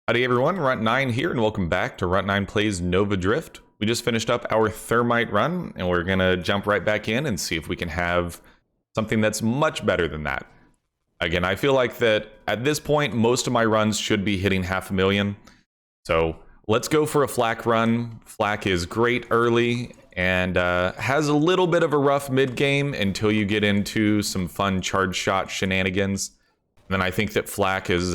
Howdy everyone, Runt9 here, and welcome back to Runt9 Plays Nova Drift. We just finished up our Thermite run, and we're gonna jump right back in and see if we can have something that's much better than that. Again, I feel like that at this point, most of my runs should be hitting 500,000. So let's go for a flak run. Flak is great early, and has a little bit of a rough mid-game until you get into some fun charge shot shenanigans. And then I think that flak is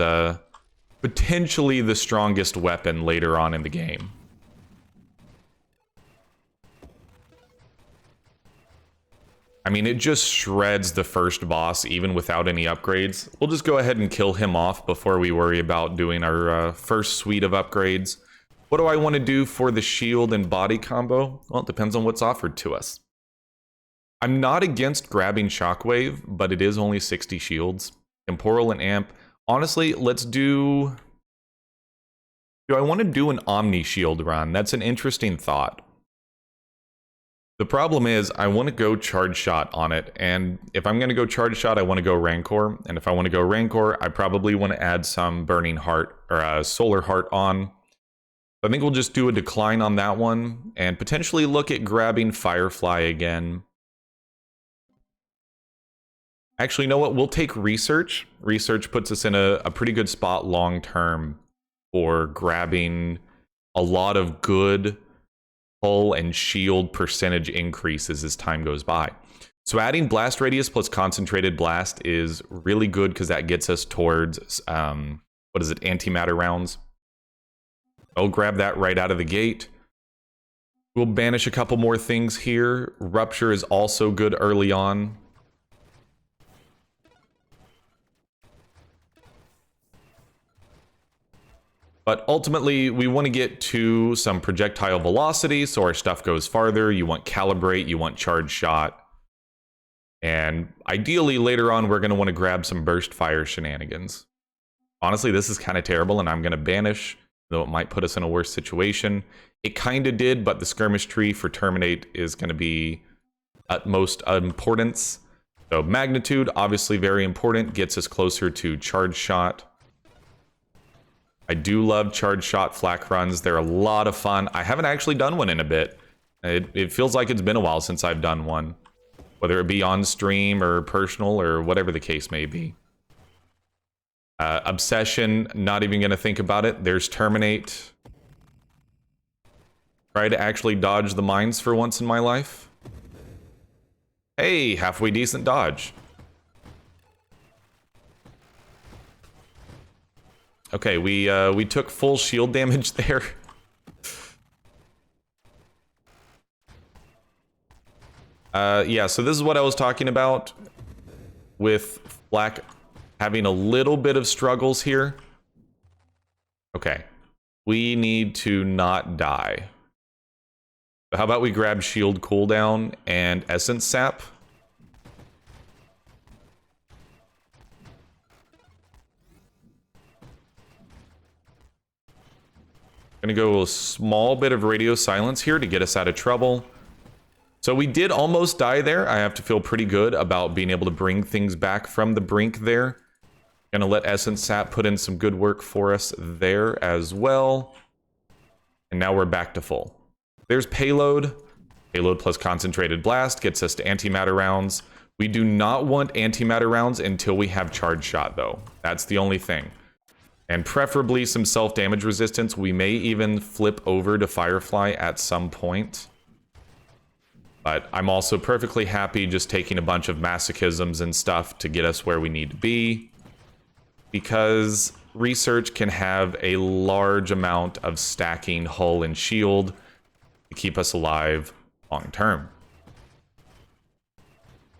potentially the strongest weapon later on in the game. I mean, it just shreds the first boss even without any upgrades. We'll just go ahead and kill him off before we worry about doing our first suite of upgrades. What do I want to do for the shield and body combo? Well, it depends on what's offered to us. I'm not against grabbing Shockwave, but it is only 60 shields. Temporal and Amp. Honestly, let's do I want to do an Omni Shield run? That's an interesting thought. The problem is I want to go Charge Shot on it, and if I'm going to go Charge Shot, I want to go Rancor, and if I want to go Rancor, I probably want to add some Burning Heart or a Solar Heart on. I think we'll just do a decline on that one, and potentially look at grabbing Firefly again. Actually, you know what? We'll take Research. Research puts us in a pretty good spot long term for grabbing a lot of good hull and shield percentage increases as time goes by. So adding Blast Radius plus Concentrated Blast is really good because that gets us towards, what is it, Antimatter rounds. I'll grab that right out of the gate. We'll banish a couple more things here. Rupture is also good early on. But ultimately, we want to get to some projectile velocity so our stuff goes farther. You want Calibrate, you want Charge Shot. And ideally, later on, we're going to want to grab some Burst Fire shenanigans. Honestly, this is kind of terrible, and I'm going to banish, though it might put us in a worse situation. It kind of did, but the Skirmish Tree for Terminate is going to be utmost importance. So Magnitude, obviously very important, gets us closer to Charge Shot. I do love Charge Shot flak runs. They're a lot of fun. I haven't actually done one in a bit. It feels like it's been a while since I've done one. Whether it be on stream or personal or whatever the case may be. Obsession, not even going to think about it. There's Terminate. Try to actually dodge the mines for once in my life. Hey, halfway decent dodge. Okay, we took full shield damage there. Yeah, so this is what I was talking about with Flak having a little bit of struggles here. Okay, we need to not die. So how about we grab shield cooldown and essence sap? Gonna go a small bit of radio silence here to get us out of trouble. So we did almost die there. I have to feel pretty good about being able to bring things back from the brink there. Gonna let Essence Sap put in some good work for us there as well. And now we're back to full. There's Payload. Payload plus Concentrated Blast gets us to Antimatter rounds. We do not want Antimatter rounds until we have Charge Shot though. That's the only thing. And preferably some self-damage resistance. We may even flip over to Firefly at some point. But I'm also perfectly happy just taking a bunch of masochisms and stuff to get us where we need to be. Because Research can have a large amount of stacking hull and shield to keep us alive long term.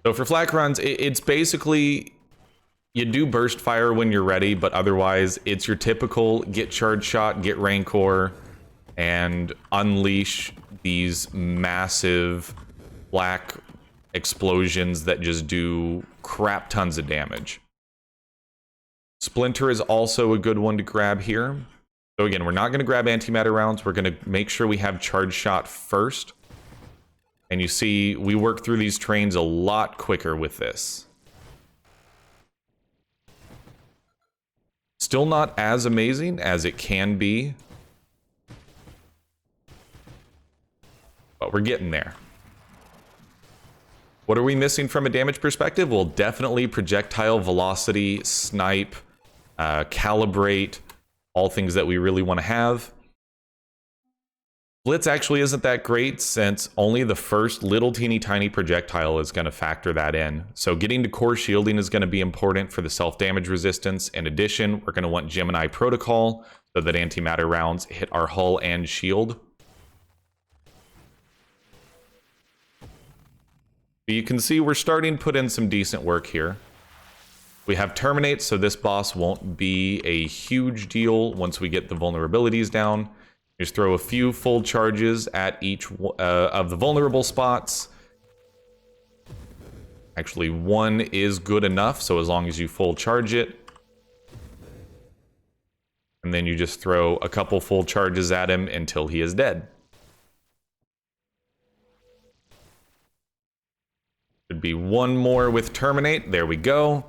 So for flak runs, it's basically... You do Burst Fire when you're ready, but otherwise it's your typical get Charge Shot, get Rancor, and unleash these massive black explosions that just do crap tons of damage. Splinter is also a good one to grab here. So again, we're not going to grab Antimatter rounds. We're going to make sure we have Charge Shot first. And you see, we work through these trains a lot quicker with this. Still not as amazing as it can be, but we're getting there. What are we missing from a damage perspective? Well, definitely projectile velocity, snipe, calibrate, all things that we really want to have. Blitz actually isn't that great since only the first little teeny tiny projectile is going to factor that in. So getting to core shielding is going to be important for the self-damage resistance. In addition, we're going to want Gemini Protocol so that antimatter rounds hit our hull and shield. But you can see we're starting to put in some decent work here. We have Terminate, so this boss won't be a huge deal once we get the vulnerabilities down. Just throw a few full charges at each of the vulnerable spots. Actually, one is good enough, so as long as you full charge it. And then you just throw a couple full charges at him until he is dead. Should be one more with Terminate. There we go.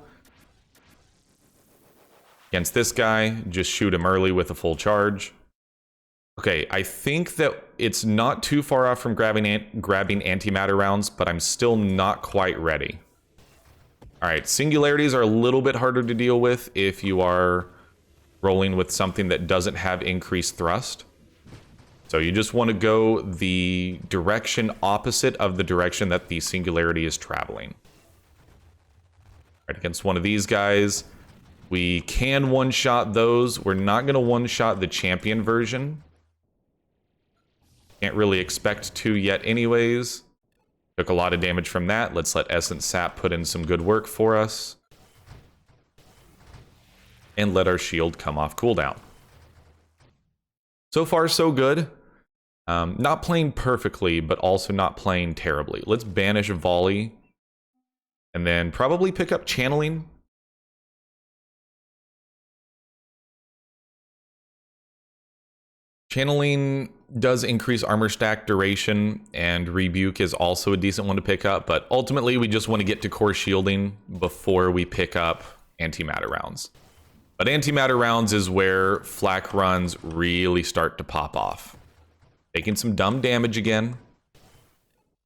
Against this guy, just shoot him early with a full charge. Okay, I think that it's not too far off from grabbing antimatter rounds, but I'm still not quite ready. All right, singularities are a little bit harder to deal with if you are rolling with something that doesn't have increased thrust. So you just want to go the direction opposite of the direction that the singularity is traveling. All right, against one of these guys, we can one-shot those. We're not going to one-shot the champion version. Can't really expect to yet anyways. Took a lot of damage from that. Let's let Essence Sap put in some good work for us. And let our shield come off cooldown. So far, so good. Not playing perfectly, but also not playing terribly. Let's banish Volley. And then probably pick up Channeling. Channeling does increase armor stack duration, and Rebuke is also a decent one to pick up, but ultimately we just want to get to core shielding before we pick up antimatter rounds. But antimatter rounds is where flak runs really start to pop off. Taking some dumb damage again.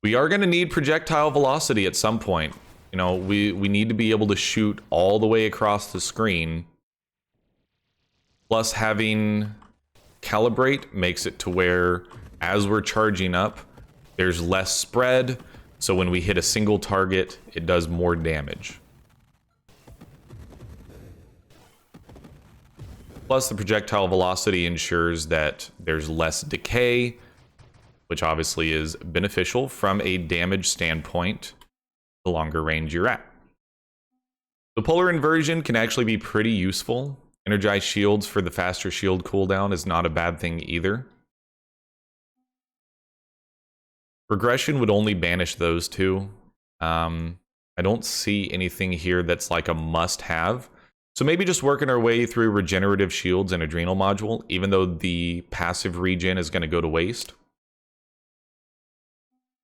We are going to need projectile velocity at some point. You know, we need to be able to shoot all the way across the screen. Plus having Calibrate makes it to where as we're charging up, there's less spread. So when we hit a single target, it does more damage. Plus the projectile velocity ensures that there's less decay, which obviously is beneficial from a damage standpoint, the longer range you're at. The polar inversion can actually be pretty useful. Energized shields for the faster shield cooldown is not a bad thing either. Regression would only banish those two. I don't see anything here that's like a must-have. So maybe just working our way through regenerative shields and adrenal module, even though the passive regen is going to go to waste.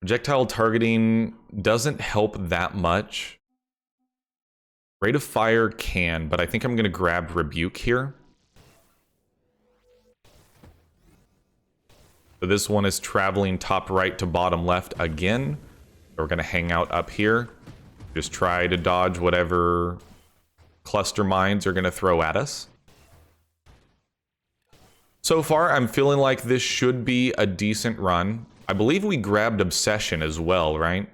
Projectile targeting doesn't help that much. Rate of fire can, but I think I'm going to grab Rebuke here. So this one is traveling top right to bottom left again. We're going to hang out up here. Just try to dodge whatever cluster mines are going to throw at us. So far, I'm feeling like this should be a decent run. I believe we grabbed Obsession as well, right?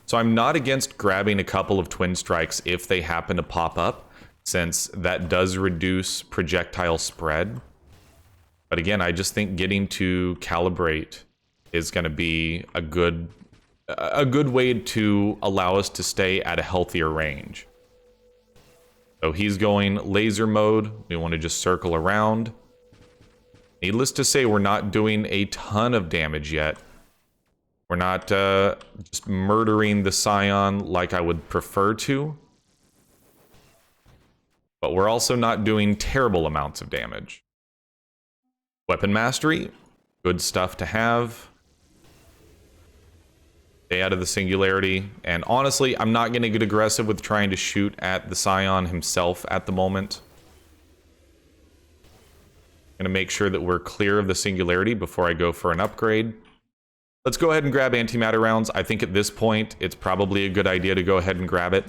So I'm not against grabbing a couple of Twin Strikes if they happen to pop up, since that does reduce projectile spread. But again, I just think getting to Calibrate is going to be a good way to allow us to stay at a healthier range. So he's going laser mode. We want to just circle around. Needless to say, we're not doing a ton of damage yet. We're not just murdering the Scion like I would prefer to. But we're also not doing terrible amounts of damage. Weapon Mastery, good stuff to have. Stay out of the singularity. And honestly, I'm not going to get aggressive with trying to shoot at the Scion himself at the moment. I'm going to make sure that we're clear of the singularity before I go for an upgrade. Let's go ahead and grab antimatter rounds. I think at this point, it's probably a good idea to go ahead and grab it.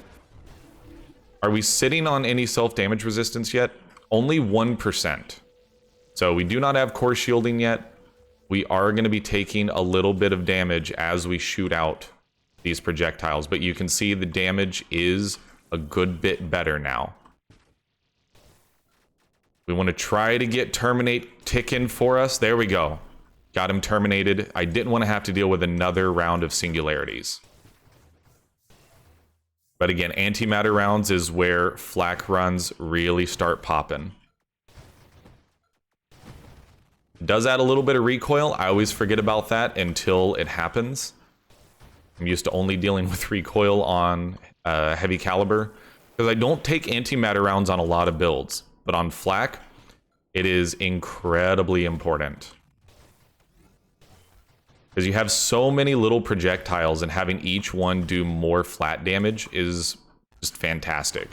Are we sitting on any self-damage resistance yet? Only 1%. So we do not have core shielding yet. We are going to be taking a little bit of damage as we shoot out these projectiles, but you can see the damage is a good bit better now. We want to try to get Terminate ticking for us. There we go. Got him terminated. I didn't want to have to deal with another round of singularities. But again, antimatter rounds is where flak runs really start popping. Does add a little bit of recoil. I always forget about that until it happens. I'm used to only dealing with recoil on heavy caliber because I don't take antimatter rounds on a lot of builds, but on flak, it is incredibly important because you have so many little projectiles and having each one do more flat damage is just fantastic.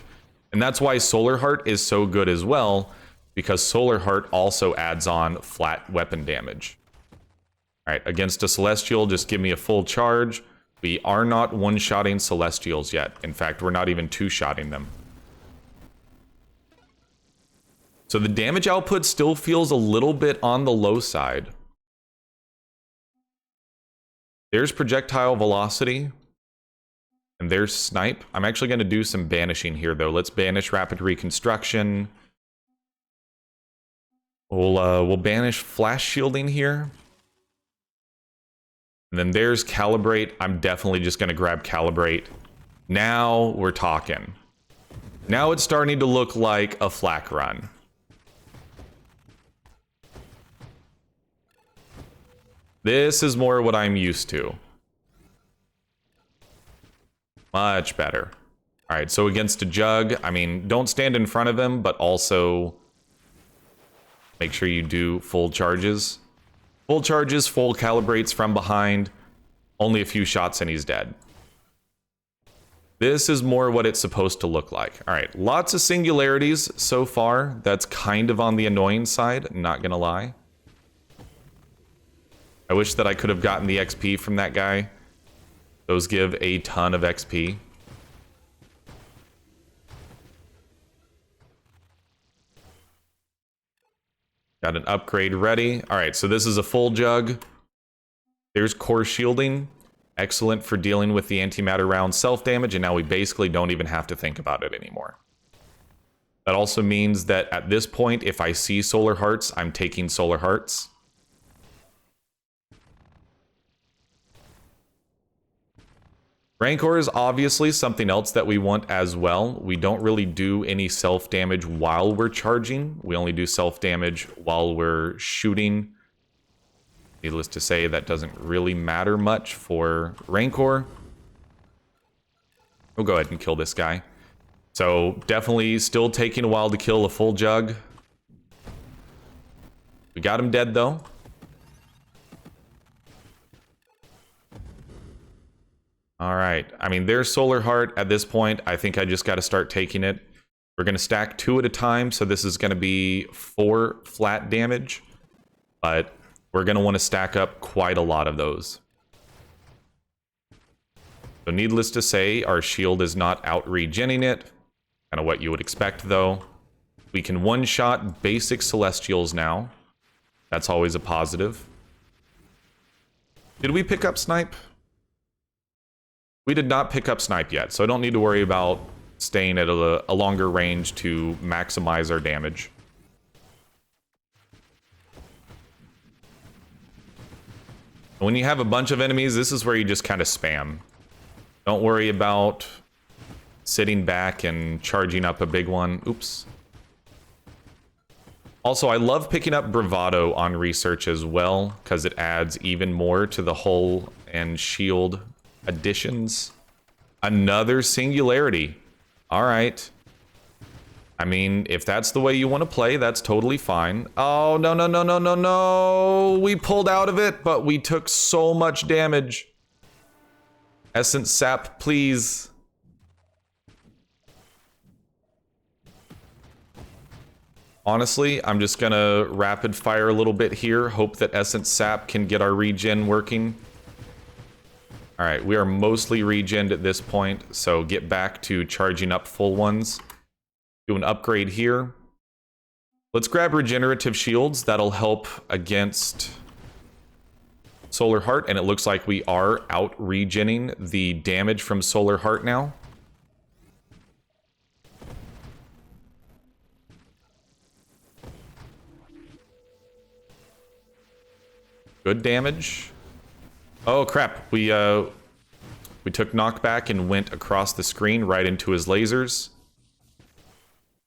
And that's why Solar Heart is so good as well, because Solar Heart also adds on flat weapon damage. All right, against a Celestial, just give me a full charge. We are not one-shotting Celestials yet. In fact, we're not even two-shotting them. So the damage output still feels a little bit on the low side. There's projectile velocity. And there's snipe. I'm actually going to do some banishing here, though. Let's banish rapid reconstruction. We'll banish flash shielding here. And then there's calibrate. I'm definitely just going to grab calibrate. Now we're talking. Now it's starting to look like a flak run. This is more what I'm used to. Much better. All right, so against a jug, I mean, don't stand in front of him, but also make sure you do full charges. Full charges, full calibrates from behind. Only a few shots and he's dead. This is more what it's supposed to look like. All right, lots of singularities so far. That's kind of on the annoying side, not gonna lie. I wish that I could have gotten the XP from that guy. Those give a ton of XP. Got an upgrade ready. All right, so this is a full jug. There's core shielding. Excellent for dealing with the antimatter round self-damage, and now we basically don't even have to think about it anymore. That also means that at this point, if I see Solar Hearts, I'm taking Solar Hearts. Rancor is obviously something else that we want as well. We don't really do any self-damage while we're charging. We only do self-damage while we're shooting. Needless to say, that doesn't really matter much for Rancor. We'll go ahead and kill this guy. So definitely still taking a while to kill a full jug. We got him dead though. All right. I mean, there's Solar Heart at this point. I think I just got to start taking it. We're going to stack 2 at a time. So this is going to be 4 flat damage. But we're going to want to stack up quite a lot of those. So needless to say, our shield is not out-regenning it. Kind of what you would expect, though. We can one-shot basic Celestials now. That's always a positive. Did we pick up Snipe? We did not pick up Snipe yet, so I don't need to worry about staying at a longer range to maximize our damage. When you have a bunch of enemies, this is where you just kind of spam. Don't worry about sitting back and charging up a big one. Oops. Also, I love picking up Bravado on research as well, because it adds even more to the hull and shield additions. Another singularity. All right. I mean, if that's the way you want to play, that's totally fine. Oh, no, no, no, no, no, no. We pulled out of it, but we took so much damage. Essence sap, please. Honestly, I'm just gonna rapid fire a little bit here. Hope that Essence sap can get our regen working. All right, we are mostly regened at this point, so get back to charging up full ones. Do an upgrade here. Let's grab regenerative shields. That'll help against Solar Heart, and it looks like we are out regenning the damage from Solar Heart now. Good damage. Oh crap, we took knockback and went across the screen right into his lasers.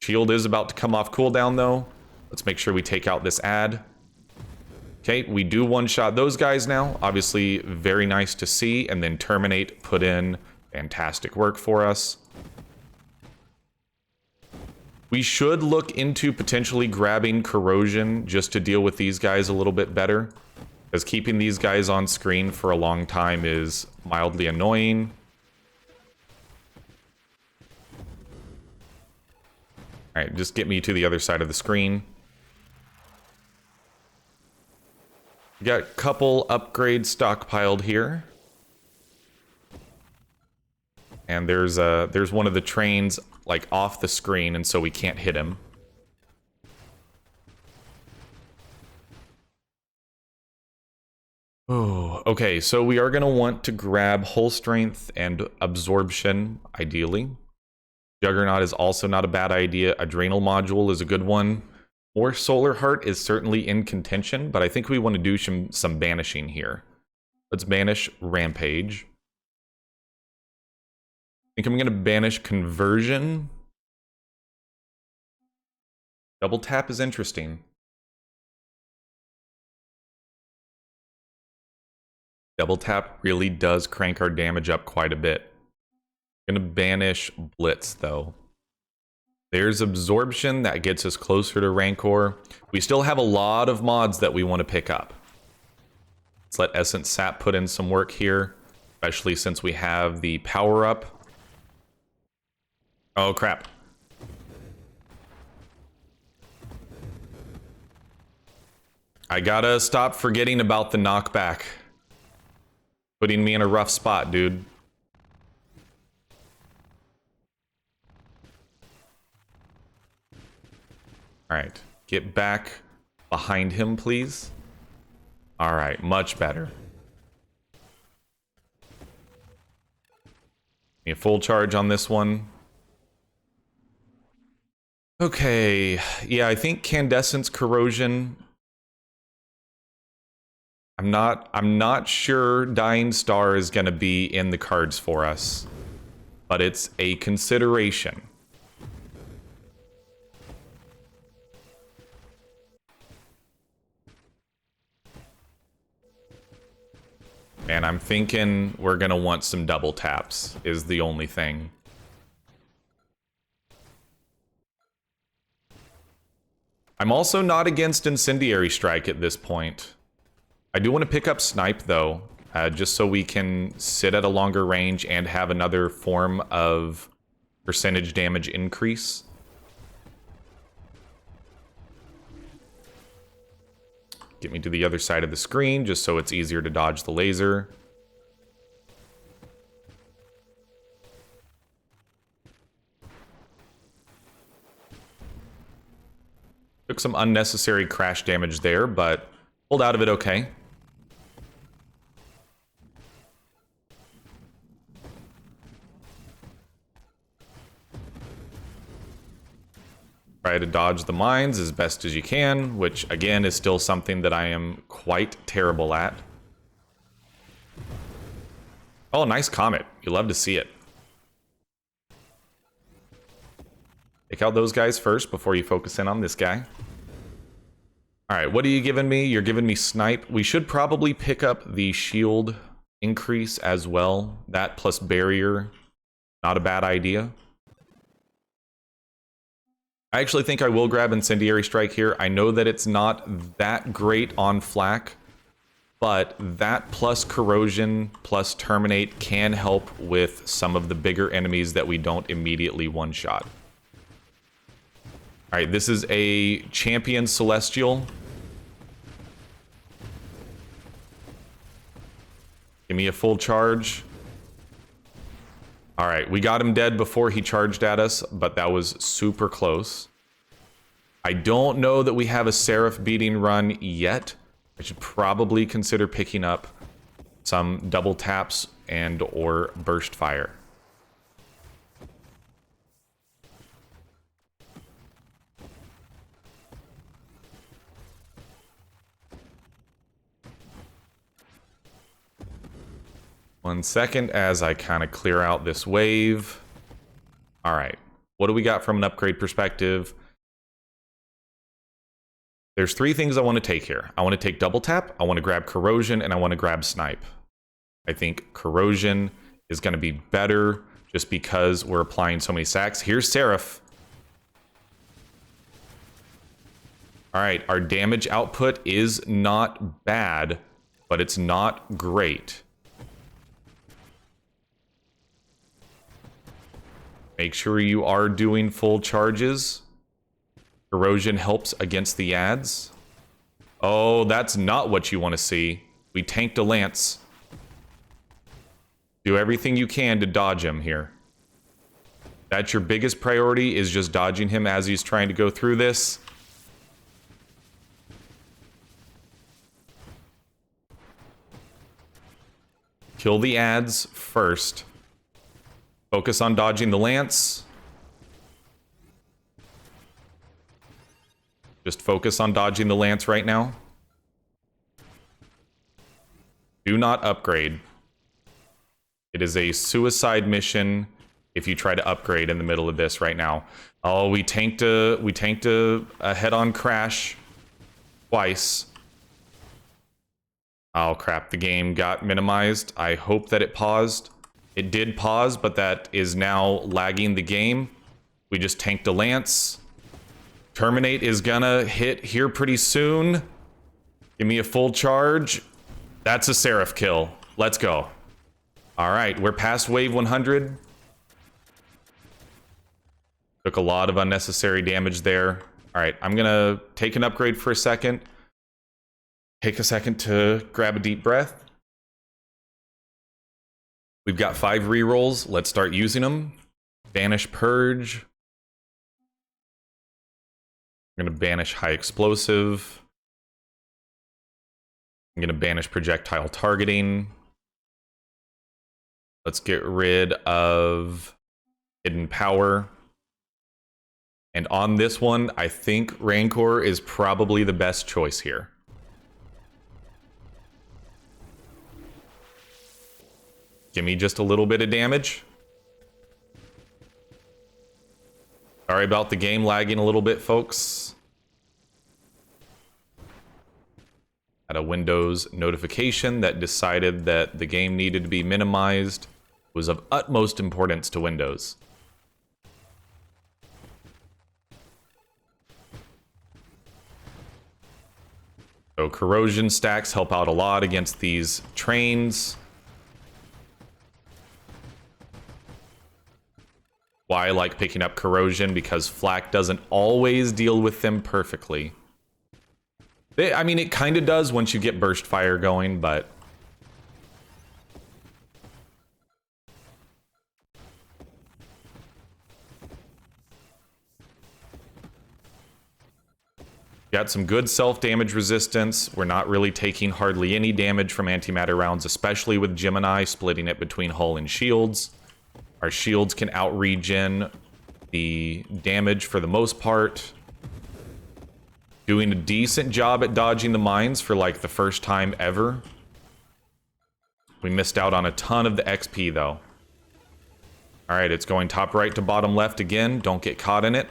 Shield is about to come off cooldown though. Let's make sure we take out this ad. Okay, we do one-shot those guys now. Obviously, very nice to see. And then Terminate put in fantastic work for us. We should look into potentially grabbing Corrosion just to deal with these guys a little bit better. Because keeping these guys on screen for a long time is mildly annoying. Alright, just get me to the other side of the screen. We got a couple upgrades stockpiled here. And there's one of the trains like off the screen, and so we can't hit him. Oh, okay, so we are going to want to grab Hull Strength and Absorption, ideally. Juggernaut is also not a bad idea. Adrenal Module is a good one. Or Solar Heart is certainly in contention, but I think we want to do some banishing here. Let's banish Rampage. I think I'm going to banish Conversion. Double tap is interesting. Double tap really does crank our damage up quite a bit. I'm going to banish Blitz, though. There's Absorption that gets us closer to Rancor. We still have a lot of mods that we want to pick up. Let's let Essence Sap put in some work here, especially since we have the power-up. Oh, crap. I gotta stop forgetting about the knockback. Putting me in a rough spot, dude. Alright, get back behind him, please. Alright, much better. Need a full charge on this one. Okay, yeah, I think Candescence Corrosion. I'm not sure Dying Star is gonna be in the cards for us, but it's a consideration. And I'm thinking we're gonna want some double taps is the only thing. I'm also not against Incendiary Strike at this point. I do want to pick up Snipe, though, just so we can sit at a longer range and have another form of percentage damage increase. Get me to the other side of the screen, just so it's easier to dodge the laser. Took some unnecessary crash damage there, but pulled out of it okay. Try to dodge the mines as best as you can, which again is still something that I am quite terrible at. Oh, nice comet. You love to see it. Take out those guys first before you focus in on this guy. Alright, what are you giving me? You're giving me Snipe. We should probably pick up the shield increase as well. That plus barrier, not a bad idea. I actually think I will grab Incendiary Strike here. I know that it's not that great on flak, but that plus corrosion plus terminate can help with some of the bigger enemies that we don't immediately one-shot. All right, this is a champion celestial. Give me a full charge. All right, we got him dead before he charged at us, but that was super close. I don't know that we have a Seraph beating run yet. I should probably consider picking up some double taps and or burst fire. One second as I kind of clear out this wave. All right, what do we got from an upgrade perspective? There's three things I want to take here. I want to take double tap, I want to grab corrosion, and I want to grab snipe. I think corrosion is going to be better just because we're applying so many sacks. Here's Seraph. All right, our damage output is not bad, but it's not great. Make sure you are doing full charges. Corrosion helps against the ads. Oh, that's not what you want to see. We tanked a lance. Do everything you can to dodge him here. That's your biggest priority, is just dodging him as he's trying to go through this. Kill the ads first. Focus on dodging the lance. Just focus on dodging the lance right now. Do not upgrade. It is a suicide mission if you try to upgrade in the middle of this right now. Oh, we tanked a head-on crash twice. Oh crap, the game got minimized. I hope that it paused. It did pause, but that is now lagging the game. We just tanked a lance. Terminate is gonna hit here pretty soon. Give me a full charge. That's a Seraph kill. Let's go. All right, we're past wave 100. Took a lot of unnecessary damage there. All right, I'm gonna take an upgrade for a second. Take a second to grab a deep breath. We've got 5 rerolls. Let's start using them. Banish Purge. I'm going to banish High Explosive. I'm going to banish Projectile Targeting. Let's get rid of Hidden Power. And on this one, I think Rancor is probably the best choice here. Give me just a little bit of damage. Sorry about the game lagging a little bit, folks. Had a Windows notification that decided that the game needed to be minimized. It was of utmost importance to Windows. So corrosion stacks help out a lot against these trains. Why I like picking up corrosion, because flak doesn't always deal with them perfectly. I mean, it kind of does once you get burst fire going, but got some good self-damage resistance. We're not really taking hardly any damage from antimatter rounds, especially with Gemini splitting it between hull and shields. Our shields can out-regen the damage for the most part. Doing a decent job at dodging the mines for like the first time ever. We missed out on a ton of the XP though. Alright, it's going top right to bottom left again. Don't get caught in it.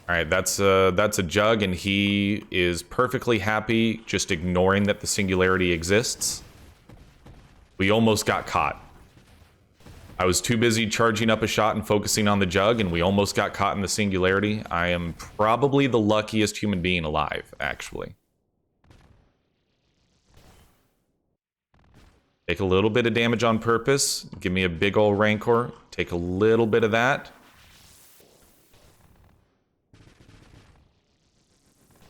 Alright, that's a Jug, and he is perfectly happy just ignoring that the singularity exists. We almost got caught. I was too busy charging up a shot and focusing on the jug, and we almost got caught in the singularity. I am probably the luckiest human being alive, actually. Take a little bit of damage on purpose. Give me a big ol' Rancor. Take a little bit of that.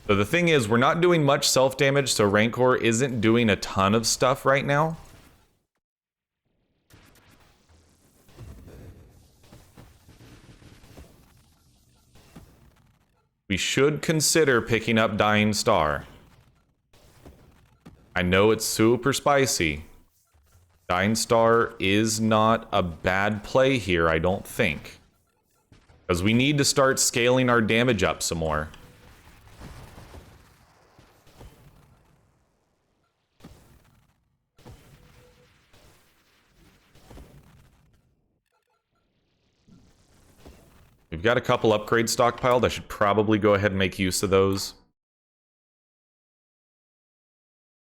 So the thing is, we're not doing much self-damage, so Rancor isn't doing a ton of stuff right now. We should consider picking up Dying Star. I know it's super spicy. Dying Star is not a bad play here, I don't think. Because we need to start scaling our damage up some more. We've got a couple upgrades stockpiled. I should probably go ahead and make use of those.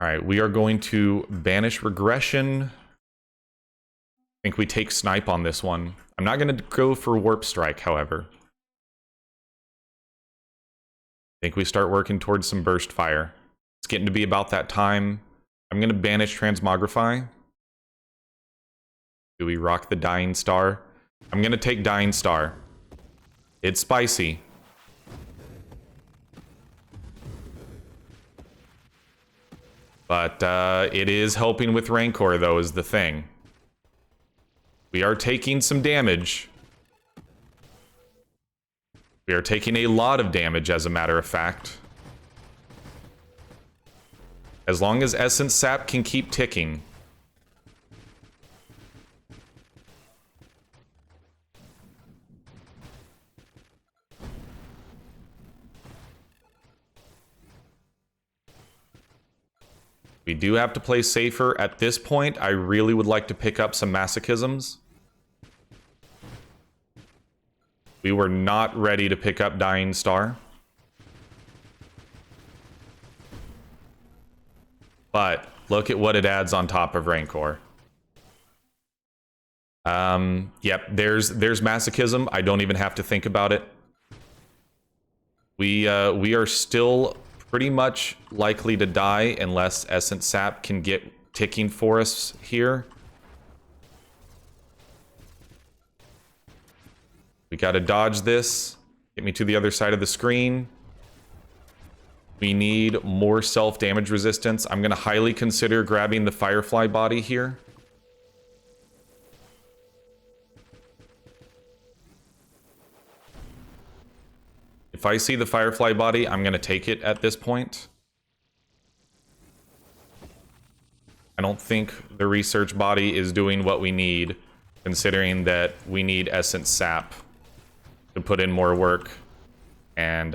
Alright, we are going to banish regression. I think we take snipe on this one. I'm not going to go for warp strike, however. I think we start working towards some burst fire. It's getting to be about that time. I'm going to banish transmogrify. Do we rock the Dying Star? I'm going to take Dying Star. It's spicy. But it is helping with Rancor, though, is the thing. We are taking some damage. We are taking a lot of damage, as a matter of fact. As long as Essence Sap can keep ticking. We do have to play safer. At this point, I really would like to pick up some masochisms. We were not ready to pick up Dying Star. But look at what it adds on top of Rancor. Yep, there's masochism. I don't even have to think about it. We are still pretty much likely to die unless Essence Sap can get ticking for us here. We gotta dodge this. Get me to the other side of the screen. We need more self-damage resistance. I'm gonna highly consider grabbing the Firefly body here. If I see the Firefly body, I'm going to take it at this point. I don't think the research body is doing what we need, considering that we need Essence Sap to put in more work. And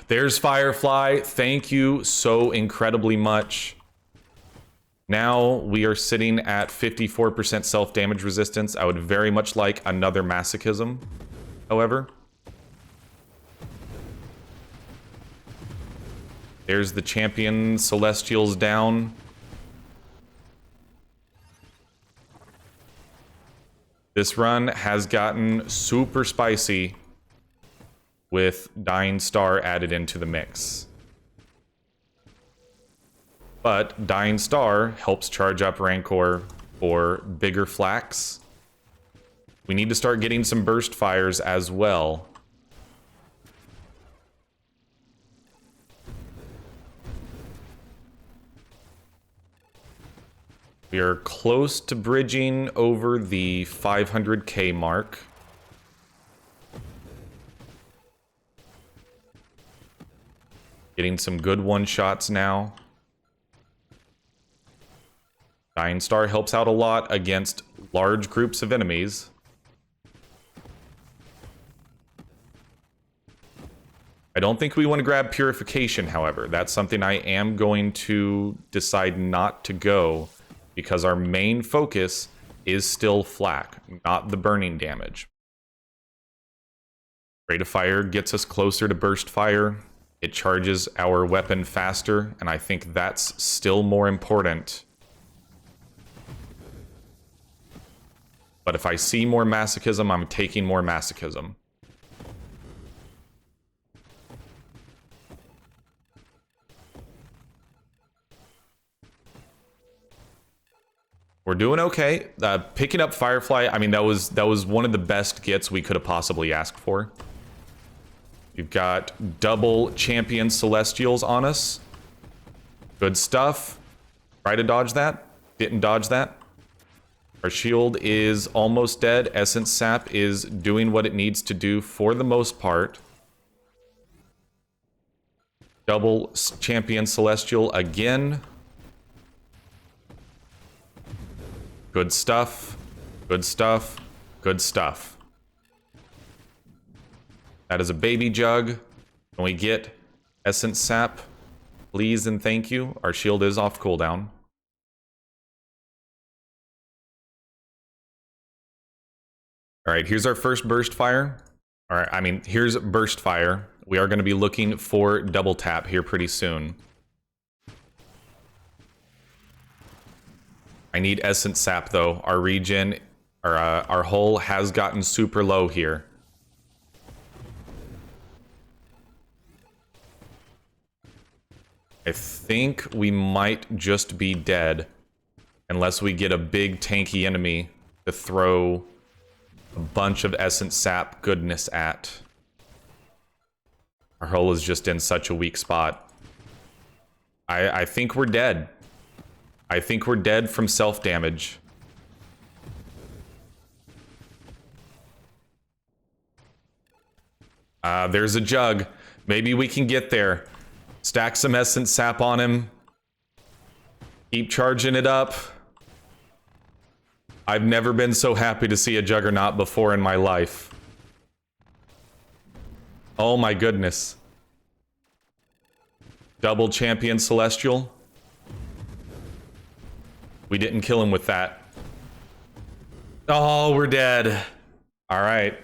there's Firefly. Thank you so incredibly much. Now we are sitting at 54% self-damage resistance. I would very much like another masochism, however. There's the champion. Celestials down. This run has gotten super spicy with Dying Star added into the mix. But Dying Star helps charge up Rancor for bigger flax. We need to start getting some burst fires as well. We are close to bridging over the 500k mark. Getting some good one-shots now. Dying Star helps out a lot against large groups of enemies. I don't think we want to grab Purification, however. That's something I am going to decide not to go, because our main focus is still flak, not the burning damage. Rate of fire gets us closer to burst fire. It charges our weapon faster, and I think that's still more important. But if I see more masochism, I'm taking more masochism. We're doing okay. Picking up Firefly, I mean, that was one of the best gets we could have possibly asked for. We've got double champion Celestials on us. Good stuff. Try to dodge that. Didn't dodge that. Our shield is almost dead. Essence Sap is doing what it needs to do for the most part. Double champion Celestial again. Good stuff. Good stuff. Good stuff. That is a baby jug. Can we get Essence Sap? Please and thank you. Our shield is off cooldown. All right, here's our first burst fire. All right, I mean, here's burst fire. We are going to be looking for double tap here pretty soon. I need Essence Sap, though. Our regen, our hull has gotten super low here. I think we might just be dead unless we get a big tanky enemy to throw a bunch of Essence Sap goodness at. Our hull is just in such a weak spot. I think we're dead. I think we're dead from self-damage. There's a jug. Maybe we can get there. Stack some Essence Sap on him. Keep charging it up. I've never been so happy to see a Juggernaut before in my life. Oh my goodness. Double champion Celestial. We didn't kill him with that. Oh, we're dead. All right.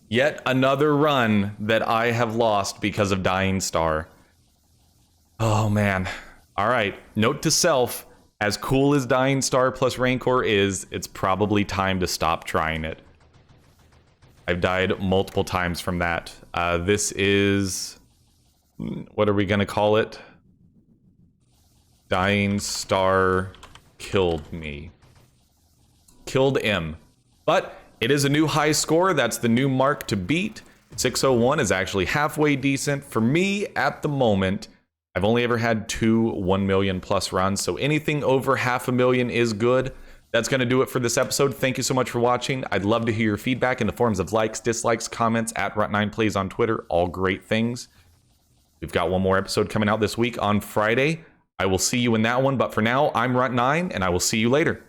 Yet another run that I have lost because of Dying Star. Oh, man. All right. Note to self, as cool as Dying Star plus Rancor is, it's probably time to stop trying it. I've died multiple times from that. This is... what are we going to call it? Dying Star killed me. Killed M. But it is a new high score. That's the new mark to beat. 601 is actually halfway decent. For me, at the moment, I've only ever had 2 1 million plus runs, so anything over 500,000 is good. That's going to do it for this episode. Thank you so much for watching. I'd love to hear your feedback in the forms of likes, dislikes, comments, at Runt9 Plays on Twitter. All great things. We've got one more episode coming out this week on Friday. I will see you in that one, but for now, I'm Runt9, and I will see you later.